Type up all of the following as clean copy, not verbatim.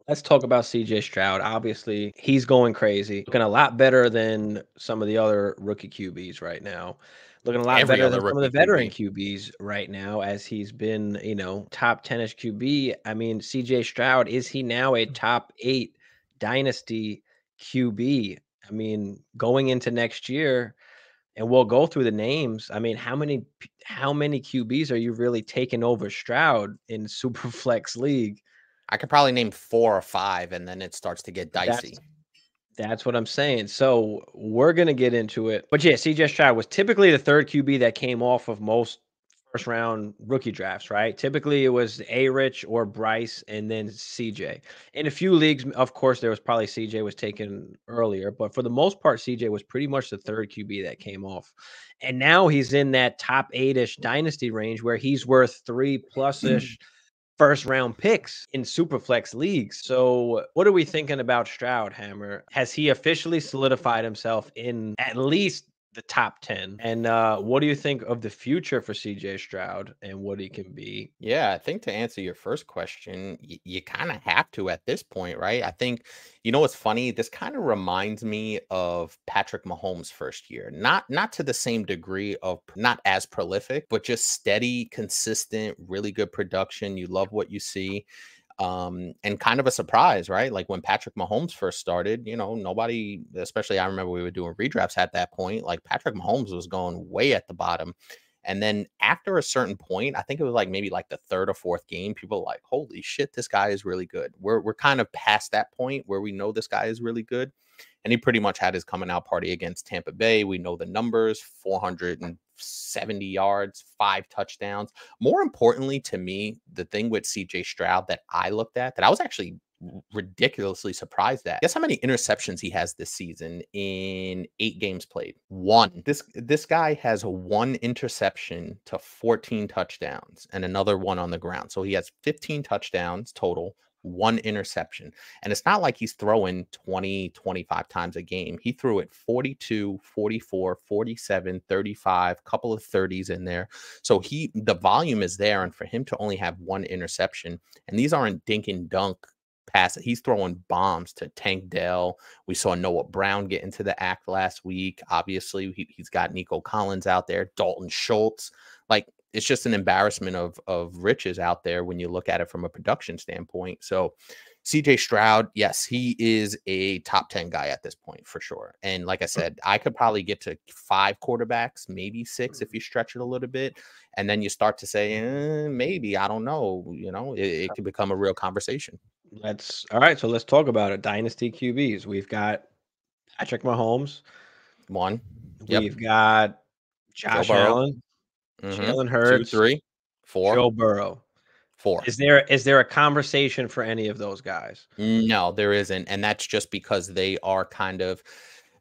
Let's talk about CJ Stroud. Obviously, he's going crazy. Looking a lot better than some of the other rookie QBs right now. Looking a lot Every better than other some of the rookie veteran QB. QBs right now, as he's been, top 10-ish QB. I mean, CJ Stroud, is he now a top 8 dynasty QB? I mean, going into next year, and we'll go through the names. I mean, how many QBs are you really taking over Stroud in super flex league? I could probably name 4 or 5, and then it starts to get That's dicey. That's what I'm saying. So we're gonna get into it. But yeah, CJ Stroud was typically the third QB that came off of most first round rookie drafts, right? Typically it was A Rich or Bryce and then CJ. In a few leagues, of course, there was probably CJ was taken earlier, but for the most part, CJ was pretty much the third QB that came off. And now he's in that top 8-ish dynasty range where he's worth 3 plus ish first round picks in superflex leagues. So, what are we thinking about Stroud, Hammer? Has he officially solidified himself in at least the top 10? And what do you think of the future for CJ Stroud and what he can be? Yeah, I think to answer your first question, you kind of have to at this point, right? I think, you know what's funny? This kind of reminds me of Patrick Mahomes' first year. Not to the same degree of not as prolific, but just steady, consistent, really good production. You love what you see. And kind of a surprise, right? Like when Patrick Mahomes first started, nobody, especially I remember we were doing redrafts at that point, like Patrick Mahomes was going way at the bottom. And then after a certain point, I think it was like maybe like the third or fourth game, people were like, holy shit, this guy is really good. We're kind of past that point where we know this guy is really good. And he pretty much had his coming out party against Tampa Bay. We know the numbers: 470 yards, 5 touchdowns. More importantly to me, the thing with CJ Stroud that I looked at that I was actually ridiculously surprised at. Guess how many interceptions he has this season in 8 games played? One. This guy has 1 interception to 14 touchdowns and another one on the ground. So he has 15 touchdowns total, 1 interception. And it's not like he's throwing 20, 25 times a game. He threw it 42, 44, 47, 35, couple of 30s in there. So the volume is there. And for him to only have 1 interception, and these aren't dink and dunk passes, he's throwing bombs to Tank Dell. We saw Noah Brown get into the act last week. Obviously, he's got Nico Collins out there, Dalton Schultz. Like, it's just an embarrassment of riches out there when you look at it from a production standpoint. So CJ Stroud, yes, he is a top 10 guy at this point for sure. And like I said, I could probably get to 5 quarterbacks, maybe 6 if you stretch it a little bit. And then you start to say, maybe, I don't know, it could become a real conversation. All right, so let's talk about it. Dynasty QBs. We've got Patrick Mahomes. 1. Yep. We've got Joe Josh Burrow. Allen, Mhm. Jalen 2, Hurts, 3, 4, Joe Burrow. 4. Is there a conversation for any of those guys? No, there isn't, and that's just because they are kind of,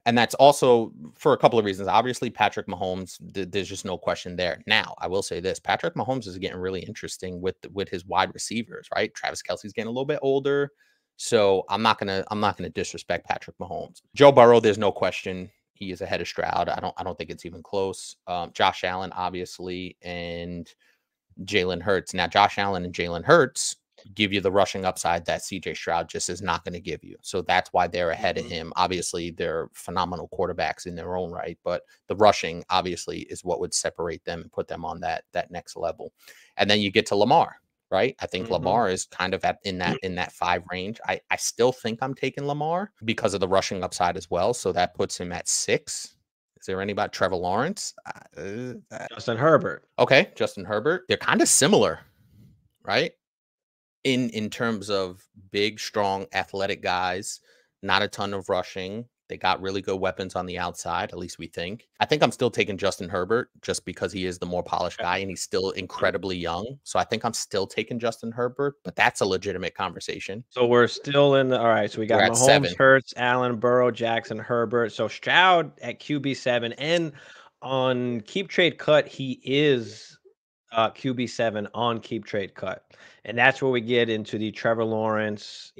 and that's also for a couple of reasons. Obviously, Patrick Mahomes, there's just no question there. Now, I will say this: Patrick Mahomes is getting really interesting with his wide receivers, right? Travis Kelce's getting a little bit older, so I'm not gonna disrespect Patrick Mahomes. Joe Burrow, there's no question he is ahead of Stroud. I don't think it's even close. Josh Allen, obviously, and Jalen Hurts. Now, Josh Allen and Jalen Hurts give you the rushing upside that CJ Stroud just is not going to give you. So that's why they're ahead of him. Obviously, they're phenomenal quarterbacks in their own right, but the rushing obviously is what would separate them and put them on that next level. And then you get to Lamar, right? I think Mhm. Lamar is kind of in that 5 range. I still think I'm taking Lamar because of the rushing upside as well. So that puts him at 6. Is there anybody? Trevor Lawrence? Justin Herbert. Okay, Justin Herbert. They're kind of similar, right? In terms of big, strong, athletic guys, not a ton of rushing. They got really good weapons on the outside, at least we think. I think I'm still taking Justin Herbert just because he is the more polished guy and he's still incredibly young. So I think I'm still taking Justin Herbert, but that's a legitimate conversation. So we're still in the all right. So we We're got at Mahomes, 7. Hurts, Allen, Burrow, Jackson, Herbert. So Stroud at QB7, and on Keep Trade Cut, he is QB7 on Keep Trade Cut. And that's where we get into the Trevor Lawrence,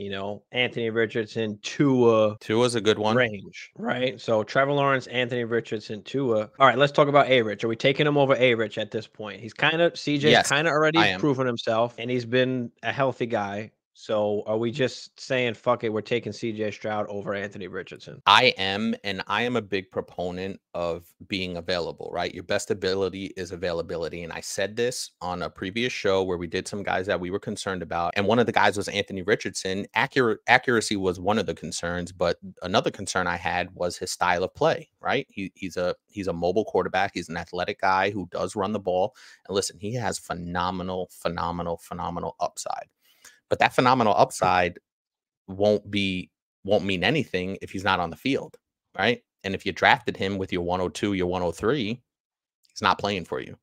Anthony Richardson, Tua Tua's a good one. range, right? So Trevor Lawrence, Anthony Richardson, Tua. All right, let's talk about A Rich. Are we taking him over A Rich at this point? CJ's Yes, kind of already I am. proven himself, and he's been a healthy guy. So are we just saying fuck it? We're taking CJ Stroud over Anthony Richardson. I am, and I am a big proponent of being available, right? Your best ability is availability. And I said this on a previous show where we did some guys that we were concerned about. And one of the guys was Anthony Richardson. Accuracy was one of the concerns, but another concern I had was his style of play, right? He's a mobile quarterback. He's an athletic guy who does run the ball. And listen, he has phenomenal, phenomenal, phenomenal upside. But that phenomenal upside won't be won't mean anything if he's not on the field, right? And if you drafted him with your 102, your 103, he's not playing for you.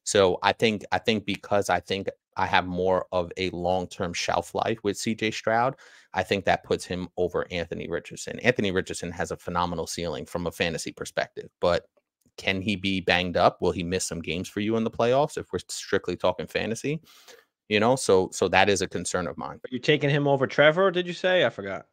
So I think because I think I have more of a long-term shelf life with CJ Stroud, I think that puts him over Anthony Richardson. Anthony Richardson has a phenomenal ceiling from a fantasy perspective, but can he be banged up? Will he miss some games for you in the playoffs if we're strictly talking fantasy? So that is a concern of mine. Are you taking him over Trevor? Did you say? I forgot.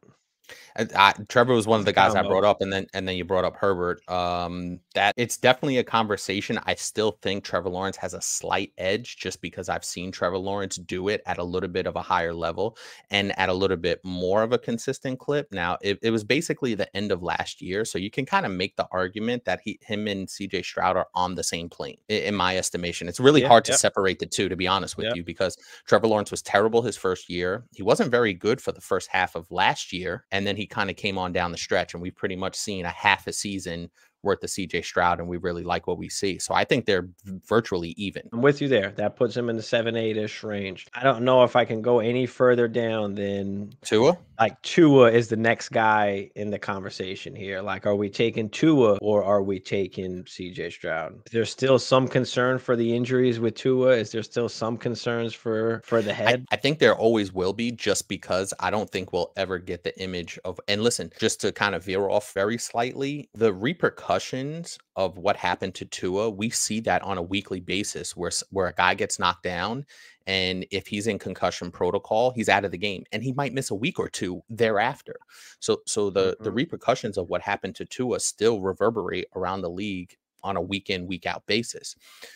Trevor was one of It's a the guys I combo. brought up, and then you brought up Herbert. That it's definitely a conversation. I still think Trevor Lawrence has a slight edge just because I've seen Trevor Lawrence do it at a little bit of a higher level and at a little bit more of a consistent clip. Now, it was basically the end of last year, so you can kind of make the argument that him and CJ Stroud are on the same plane, in my estimation. It's really Yeah, hard to yep, separate the two, to be honest with yep. you, because Trevor Lawrence was terrible his first year. He wasn't very good for the first half of last year, and then he kind of came on down the stretch, and we've pretty much seen a half a season worth of CJ Stroud, and we really like what we see. So I think they're virtually even. I'm with you there. That puts him in the 7-8-ish range. I don't know if I can go any further down than Tua? like Tua is the next guy in the conversation here. Like, are we taking Tua or are we taking CJ Stroud? There's still some concern for the injuries with Tua. Is there still some concerns for the head? I think there always will be, just because I don't think we'll ever get the image of, and listen, just to kind of veer off very slightly, the repercussions of what happened to Tua, we see that on a weekly basis where a guy gets knocked down, and if he's in concussion protocol, he's out of the game and he might miss a week or two thereafter. So the Mhm. repercussions of what happened to Tua still reverberate around the league on a week in, week out basis.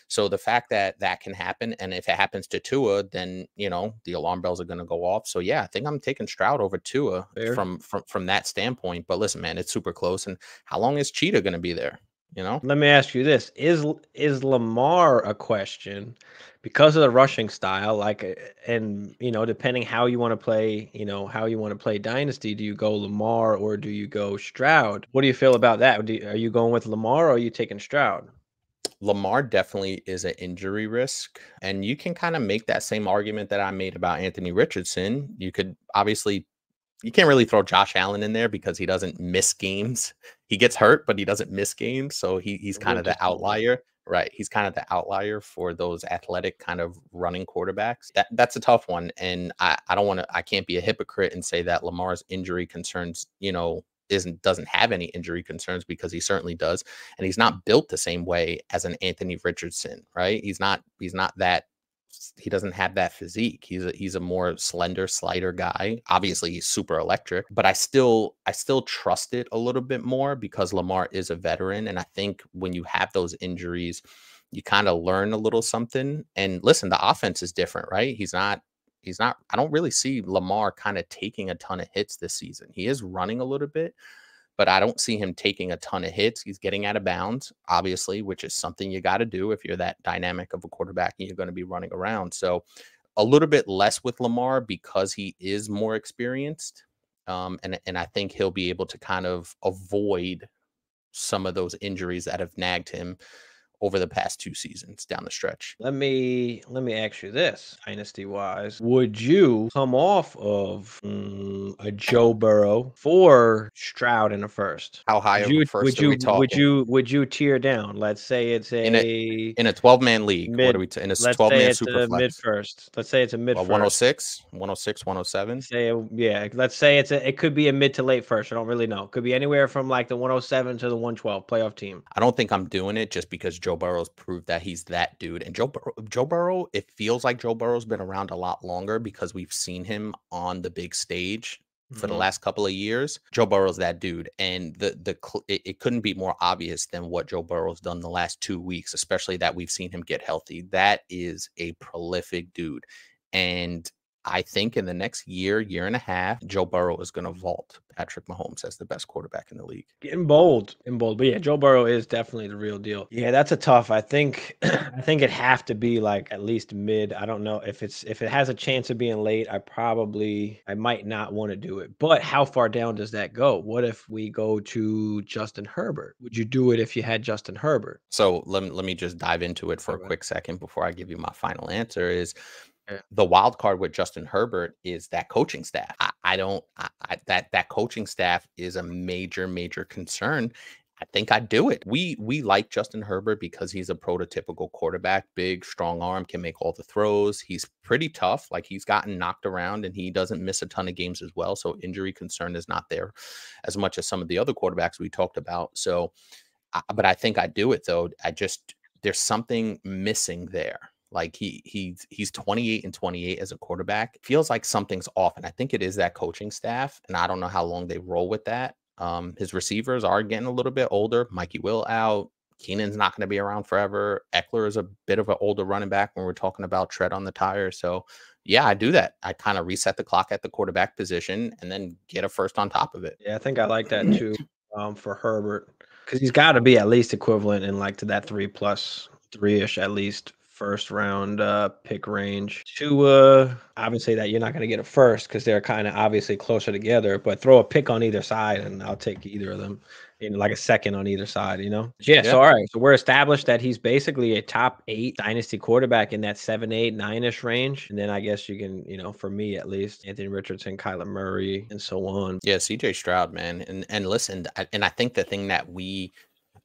So the fact that that can happen, and if it happens to Tua, then the alarm bells are going to go off. So yeah, I think I'm taking Stroud over Tua Fair. from that standpoint. But listen, man, it's super close. And how long is Cheetah going to be there? You know, Let me ask you this: is Lamar a question because of the rushing style? Like, and depending how you want to play, how you want to play Dynasty, do you go Lamar or do you go Stroud? What do you feel about that? Are you going with Lamar or are you taking Stroud? Lamar definitely is an injury risk, and you can kind of make that same argument that I made about Anthony Richardson. You could obviously you can't really throw Josh Allen in there because he doesn't miss games. He gets hurt, but he doesn't miss games. So he's kind of Winter the season. outlier, right? He's kind of the outlier for those athletic kind of running quarterbacks. That's a tough one. And I don't want to, I can't be a hypocrite and say that Lamar's injury concerns, doesn't have any injury concerns, because he certainly does. And he's not built the same way as an Anthony Richardson, right? He's not that, he doesn't have that physique. He's a more slender, slighter guy. Obviously, he's super electric, but I still trust it a little bit more because Lamar is a veteran, and I think when you have those injuries, you kind of learn a little something. And listen, the offense is different, right? He's not. I don't really see Lamar kind of taking a ton of hits this season. He is running a little bit, but I don't see him taking a ton of hits. He's getting out of bounds, obviously, which is something you got to do if you're that dynamic of a quarterback and you're going to be running around. So a little bit less with Lamar because he is more experienced. And I think he'll be able to kind of avoid some of those injuries that have nagged him over the past 2 seasons down the stretch. Let me ask you this, dynasty wise. Would you come off of a Joe Burrow for Stroud in the first? How high Would of a you would first are you we would talking? you would you tear down? Let's say it's In a a in a 12-man league, what are mid we in a let's say 12-man it's super a mid flex? first. Let's say it's a mid Well, first. 106, 106, 107. Yeah, let's say it could be a mid to late first. I don't really know. Could be anywhere from like the 107 to the 112 playoff team. I don't think I'm doing it just because Joe Burrow's proved that he's that dude. And Joe Burrow, it feels like Joe Burrow's been around a lot longer because we've seen him on the big stage for the Mhm. last couple of years. Joe Burrow's that dude, and it couldn't be more obvious than what Joe Burrow's done the last 2 weeks, especially that we've seen him get healthy. That is a prolific dude, and I think in the next year, year and a half, Joe Burrow is going to vault Patrick Mahomes as the best quarterback in the league. Getting bold, but yeah, Joe Burrow is definitely the real deal. Yeah, that's a tough. I think, I think it'd have to be like at least mid. I don't know if it has a chance of being late. I might not want to do it. But how far down does that go? What if we go to Justin Herbert? Would you do it if you had Justin Herbert? So let me just dive into it for a Okay. quick second before I give you my final answer. Is Yeah. the wild card with Justin Herbert is that coaching staff. That coaching staff is a major concern. I think I'd do it. We like Justin Herbert because he's a prototypical quarterback, big, strong arm, can make all the throws. He's pretty tough. Like, he's gotten knocked around and he doesn't miss a ton of games as well. So injury concern is not there as much as some of the other quarterbacks we talked about. So, but I think I'd do it though. There's something missing there. Like, he's 28 and 28 as a quarterback. Feels like something's off, and I think it is that coaching staff. And I don't know how long they roll with that. His receivers are getting a little bit older. Mikey Will out. Keenan's not going to be around forever. Eckler is a bit of an older running back when we're talking about tread on the tire. So yeah, I do that. I kind of reset the clock at the quarterback position and then get a first on top of it. Yeah, I think I like that too. For Herbert, because he's got to be at least equivalent in like to that 3+3-ish at least first round pick range. To obviously that you're not going to get a first because they're kind of obviously closer together, but throw a pick on either side and I'll take either of them. Like a second on either side, you know? Yeah, Yeah. so all right. So we're established that he's basically a top 8 dynasty quarterback in that 7, 8, 9-ish range. And then I guess you can, for me at least, Anthony Richardson, Kyler Murray, and so on. Yeah, CJ Stroud, man. And listen, and I think the thing that we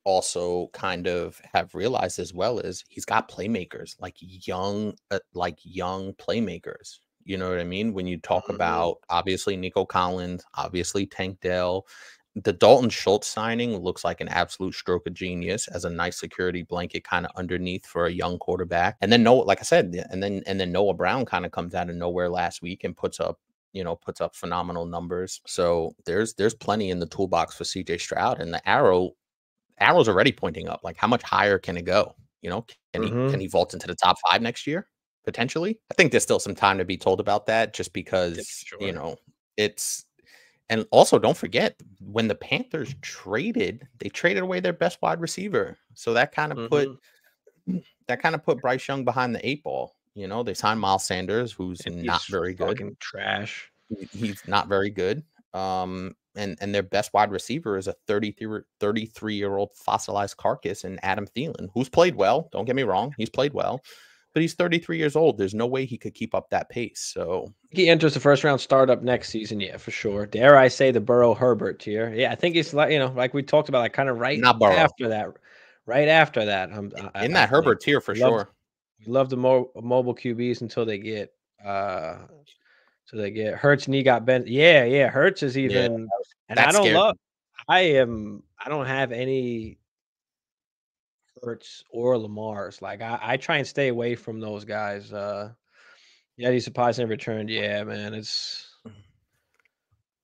also kind of have realized as well is he's got playmakers, like young playmakers. You know what I mean? When you talk about obviously Nico Collins, obviously Tank Dell, the Dalton Schultz signing looks like an absolute stroke of genius as a nice security blanket kind of underneath for a young quarterback. And then like I said, and then Noah Brown kind of comes out of nowhere last week and puts up phenomenal numbers. So there's plenty in the toolbox for CJ Stroud, and the arrow's already pointing up. Like, how much higher can it go? Can he vault into the top 5 next year? Potentially. I think there's still some time to be told about that, just because, it's. And also, don't forget, when the Panthers they traded away their best wide receiver. So that kind of put Bryce Young behind the 8 ball. They signed Miles Sanders, who's not very good. Fucking trash. He's not very good. And their best wide receiver is a 33-year-old fossilized carcass in Adam Thielen, who's played well. Don't get me wrong, he's played well, but he's 33 years old. There's no way he could keep up that pace. So he enters the first round startup next season. Yeah, for sure. Dare I say the Burrow Herbert tier? Yeah, I think it's like like we talked about, like kind of after that. Right after that, in that Herbert tier for sure. We love the mobile QBs until they get Hurts, and he got bent. Yeah, Hurts is even, and I don't have any Hurts or Lamar's. Like, I try and stay away from those guys. Yeah, he's surprisingly returned. Yeah, man, it's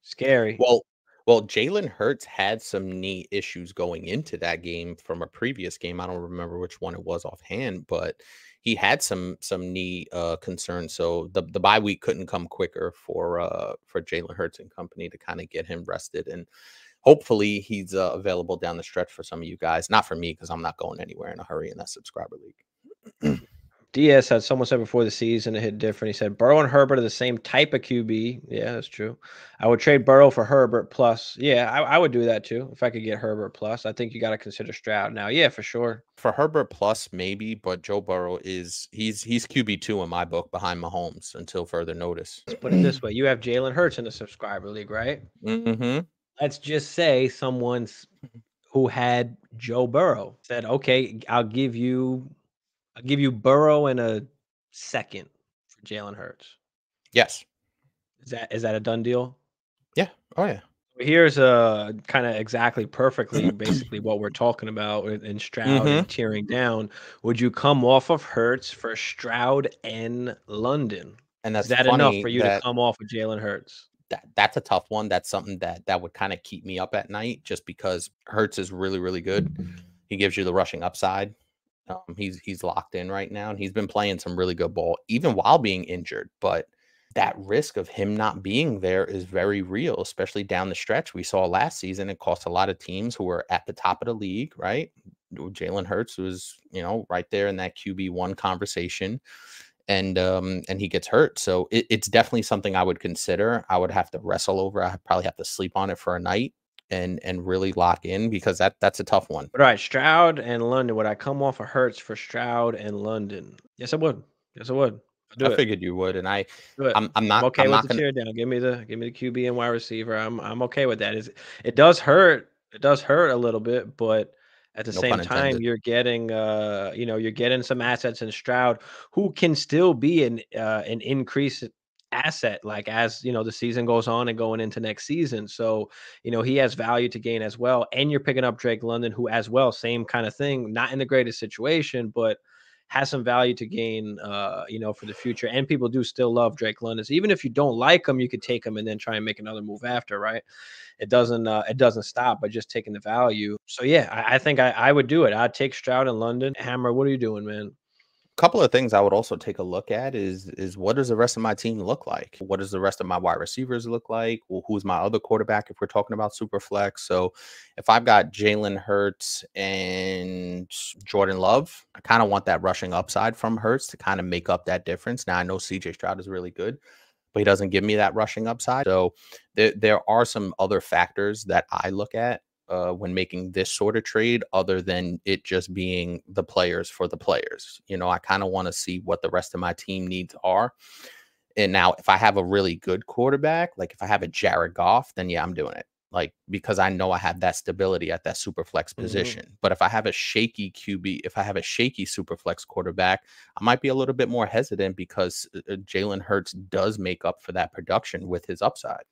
scary. Well, Jalen Hurts had some knee issues going into that game from a previous game. I don't remember which one it was offhand, but he had some knee concerns. So the bye week couldn't come quicker for Jalen Hurts and company to kind of get him rested, and hopefully he's available down the stretch for some of you guys. Not for me, because I'm not going anywhere in a hurry in that subscriber league. DS had someone said before the season it hit different. He said Burrow and Herbert are the same type of QB. Yeah, that's true. I would trade Burrow for Herbert plus. Yeah, I would do that too if I could get Herbert plus. I think you got to consider Stroud now. Yeah, for sure. For Herbert plus, maybe, but Joe Burrow he's QB2 in my book behind Mahomes until further notice. Let's put it this way: you have Jalen Hurts in the subscriber league, right? Let's just say someone's who had Joe Burrow said, "Okay, I'll give you Burrow and a second for Jalen Hurts." Yes. Is that a done deal? Yeah. Oh yeah. Here's kind of exactly perfectly basically what we're talking about in Stroud and tearing down. Would you come off of Hurts for Stroud and London? And that's is that enough for you to come off of Jalen Hurts? That's a tough one. That's something that would kind of keep me up at night, just because Hurts is really, really good. He gives you the rushing upside. He's locked in right now, and he's been playing some really good ball even while being injured. But that risk of him not being there is very real, especially down the stretch. We saw last season it cost a lot of teams who were at the top of the league, right? Jalen Hurts was, right there in that QB1 conversation, and he gets hurt. So it's definitely something I would consider. I would have to wrestle over. I probably have to sleep on it for a night and really lock in, because that's a tough one. But all right, Stroud and London. Would I come off of Hurts for Stroud and London? Yes, I would. Yes, I would. I'd do I it. figured you would, and Do it. I'm okay I'm with not the gonna tear down. Give me the QB and wide receiver. I'm okay with that. It does hurt. It does hurt a little bit, but at the no same pun time, intended. you're getting you're getting some assets in Stroud who can still be an increased asset, like, as the season goes on and going into next season. So, he has value to gain as well. And you're picking up Drake London, who as well, same kind of thing, not in the greatest situation, but has some value to gain, for the future. And people do still love Drake London. So even if you don't like him, you could take him and then try and make another move after, right? It doesn't stop by just taking the value. So yeah, I think I would do it. I'd take Stroud and London. Hammer, what are you doing, man? Couple of things I would also take a look at is what does the rest of my team look like? What does the rest of my wide receivers look like? Well, who's my other quarterback if we're talking about super flex? So if I've got Jalen Hurts and Jordan Love, I kind of want that rushing upside from Hurts to kind of make up that difference. Now I know CJ Stroud is really good, but he doesn't give me that rushing upside. So there are some other factors that I look at when making this sort of trade, other than it just being the players for the players. I kind of want to see what the rest of my team needs are. And now, if I have a really good quarterback, like if I have a Jared Goff, then yeah, I'm doing it. Like, because I know I have that stability at that super flex Mhm. position. But if I have a shaky QB, if I have a shaky super flex quarterback, I might be a little bit more hesitant, because Jalen Hurts does make up for that production with his upside.